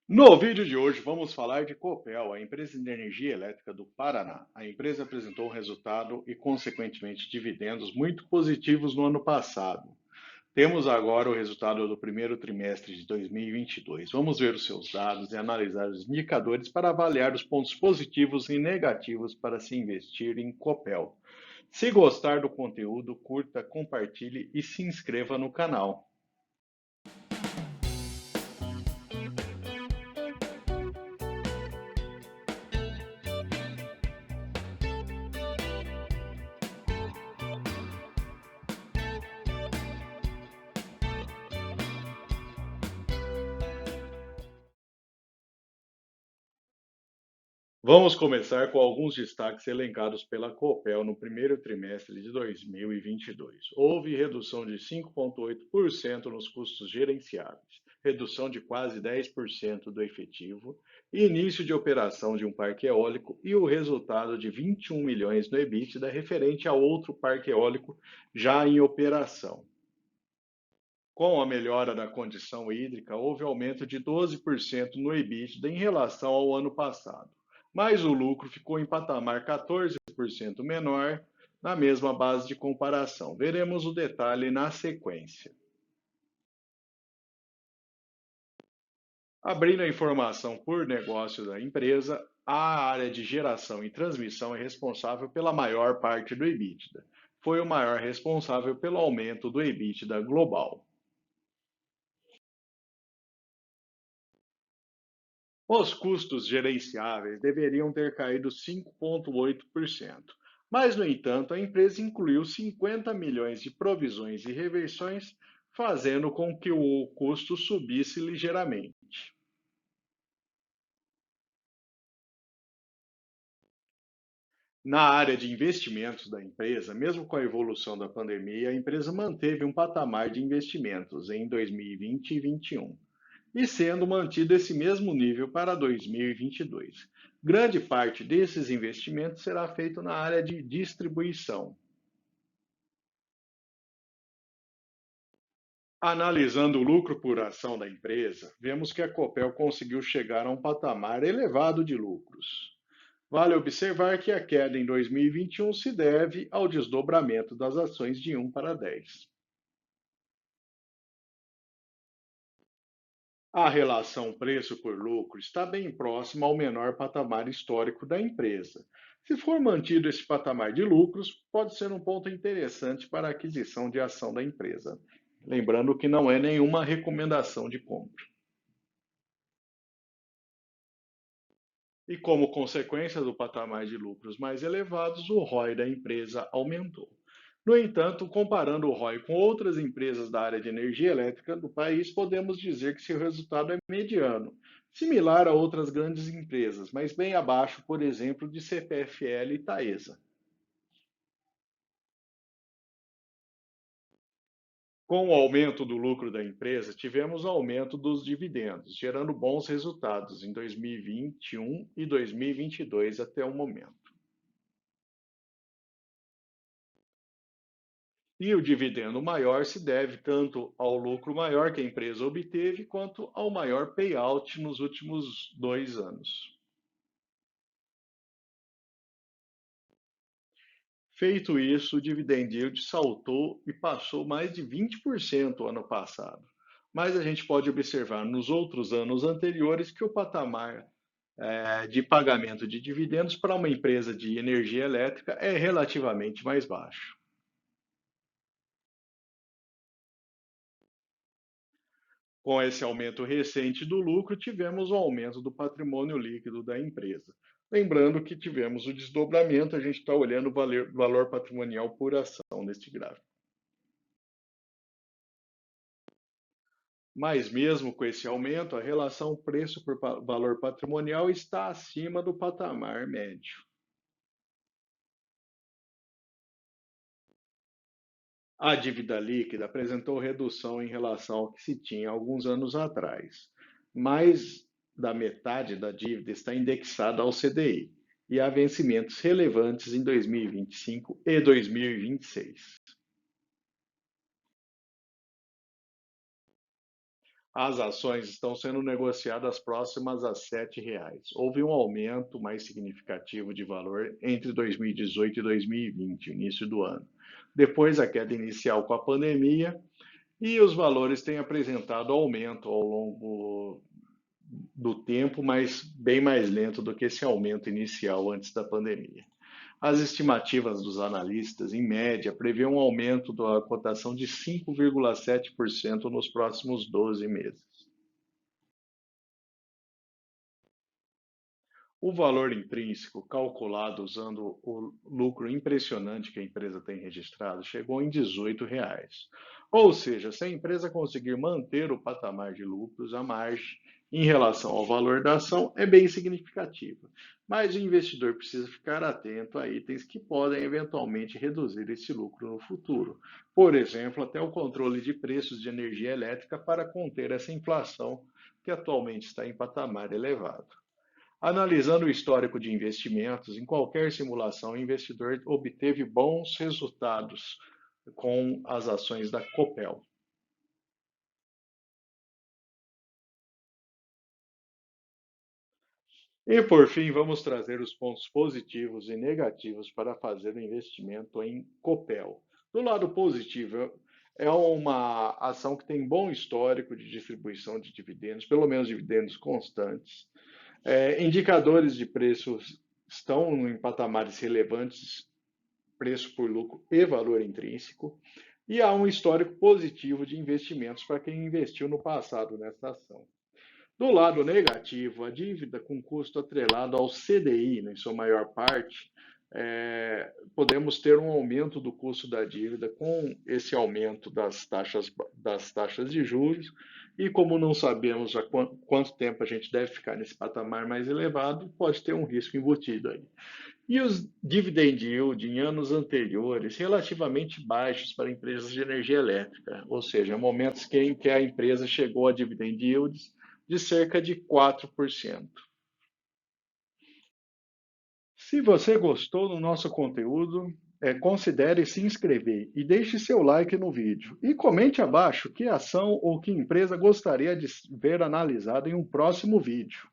No vídeo de hoje vamos falar de Copel, a empresa de energia elétrica do Paraná. A empresa apresentou um resultado e, consequentemente, dividendos muito positivos no ano passado. Temos agora o resultado do primeiro trimestre de 2022. Vamos ver os seus dados e analisar os indicadores para avaliar os pontos positivos e negativos para se investir em Copel. Se gostar do conteúdo, curta, compartilhe e se inscreva no canal. Vamos começar com alguns destaques elencados pela Copel no primeiro trimestre de 2022. Houve redução de 5,8% nos custos gerenciáveis, redução de quase 10% do efetivo, início de operação de um parque eólico e o resultado de 21 milhões no EBITDA referente a outro parque eólico já em operação. Com a melhora da condição hídrica, houve aumento de 12% no EBITDA em relação ao ano passado, mas o lucro ficou em patamar 14% menor na mesma base de comparação. Veremos o detalhe na sequência. Abrindo a informação por negócio da empresa, a área de geração e transmissão é responsável pela maior parte do EBITDA. Foi o maior responsável pelo aumento do EBITDA global. Os custos gerenciáveis deveriam ter caído 5,8%, mas, no entanto, a empresa incluiu 50 milhões de provisões e reversões, fazendo com que o custo subisse ligeiramente. Na área de investimentos da empresa, mesmo com a evolução da pandemia, a empresa manteve um patamar de investimentos em 2020 e 2021 e sendo mantido esse mesmo nível para 2022. Grande parte desses investimentos será feito na área de distribuição. Analisando o lucro por ação da empresa, vemos que a Copel conseguiu chegar a um patamar elevado de lucros. Vale observar que a queda em 2021 se deve ao desdobramento das ações de 1 para 10. A relação preço por lucro está bem próxima ao menor patamar histórico da empresa. Se for mantido esse patamar de lucros, pode ser um ponto interessante para a aquisição de ação da empresa. Lembrando que não é nenhuma recomendação de compra. E como consequência do patamar de lucros mais elevados, o ROI da empresa aumentou. No entanto, comparando o ROI com outras empresas da área de energia elétrica do país, podemos dizer que seu resultado é mediano, similar a outras grandes empresas, mas bem abaixo, por exemplo, de CPFL e Taesa. Com o aumento do lucro da empresa, tivemos aumento dos dividendos, gerando bons resultados em 2021 e 2022 até o momento. E o dividendo maior se deve tanto ao lucro maior que a empresa obteve, quanto ao maior payout nos últimos 2 anos. Feito isso, o dividend yield saltou e passou mais de 20% ano passado. Mas a gente pode observar nos outros anos anteriores que o patamar de pagamento de dividendos para uma empresa de energia elétrica é relativamente mais baixo. Com esse aumento recente do lucro, tivemos o aumento do patrimônio líquido da empresa. Lembrando que tivemos o desdobramento, a gente está olhando o valor patrimonial por ação neste gráfico. Mas mesmo com esse aumento, a relação preço por valor patrimonial está acima do patamar médio. A dívida líquida apresentou redução em relação ao que se tinha alguns anos atrás. Mais da metade da dívida está indexada ao CDI e há vencimentos relevantes em 2025 e 2026. As ações estão sendo negociadas próximas a R$ 7. Houve um aumento mais significativo de valor entre 2018 e 2020, início do ano. Depois a queda inicial com a pandemia e os valores têm apresentado aumento ao longo do tempo, mas bem mais lento do que esse aumento inicial antes da pandemia. As estimativas dos analistas, em média, prevê um aumento da cotação de 5,7% nos próximos 12 meses. O valor intrínseco, calculado usando o lucro impressionante que a empresa tem registrado, chegou em R$ 18. Ou seja, se a empresa conseguir manter o patamar de lucros, a margem em relação ao valor da ação é bem significativa. Mas o investidor precisa ficar atento a itens que podem eventualmente reduzir esse lucro no futuro. Por exemplo, até o controle de preços de energia elétrica para conter essa inflação que atualmente está em patamar elevado. Analisando o histórico de investimentos, em qualquer simulação, o investidor obteve bons resultados com as ações da Copel. E por fim, vamos trazer os pontos positivos e negativos para fazer o investimento em Copel. Do lado positivo, é uma ação que tem bom histórico de distribuição de dividendos, pelo menos dividendos constantes. Indicadores de preços estão em patamares relevantes, preço por lucro e valor intrínseco, e há um histórico positivo de investimentos para quem investiu no passado nessa ação. Do lado negativo, a dívida com custo atrelado ao CDI, em sua maior parte, podemos ter um aumento do custo da dívida com esse aumento das taxas de juros, e como não sabemos há quanto tempo a gente deve ficar nesse patamar mais elevado, pode ter um risco embutido aí. E os dividend yield em anos anteriores, relativamente baixos para empresas de energia elétrica, ou seja, momentos em que a empresa chegou a dividend yields de cerca de 4%. Se você gostou do nosso conteúdo, considere se inscrever e deixe seu like no vídeo. E comente abaixo que ação ou que empresa gostaria de ver analisada em um próximo vídeo.